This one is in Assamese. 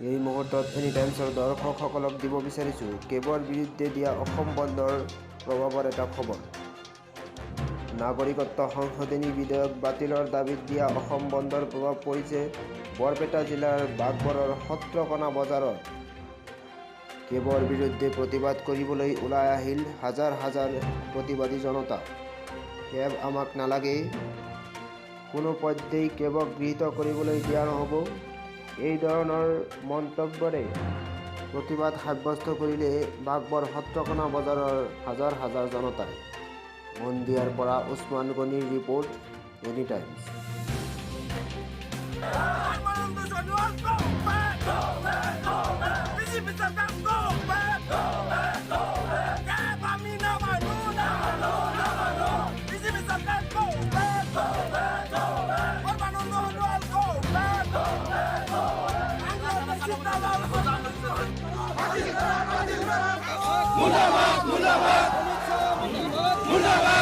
এই মুহূৰ্তত এনি টাইমছৰ দৰ্শকসকলক দিব বিচাৰিছোঁ কেবৰ বিৰুদ্ধে দিয়া অসম বন্ধৰ প্ৰভাৱৰ এটা খবৰ। নাগৰিকত্ব সংশোধনী বিধেয়ক বাতিলৰ দাবীত দিয়া অসম বন্ধৰ প্ৰভাৱ পৰিছে বৰপেটা জিলাৰ বাঘবৰৰ সত্ৰকণা বজাৰত। কেবৰ বিৰুদ্ধে প্ৰতিবাদ কৰিবলৈ ওলাই আহিল হাজাৰ হাজাৰ প্ৰতিবাদী জনতা। কেব আমাক নালাগে, কোনো পধ্যেই কেবক গৃহীত কৰিবলৈ দিয়া নহ'ব। এই ধৰণৰ মন্তব্যৰে প্ৰতিবাদ সাব্যস্ত কৰিলে বাঘবৰ সত্ৰকণা বজাৰৰ হাজাৰ হাজাৰ জনতাই। মন্দিয়াৰ পৰা উছমান গনিৰ ৰিপৰ্ট, এনি টাইমছ। মুৰ্দাবাদ মুৰ্দাবাদ মুৰ্দাবাদ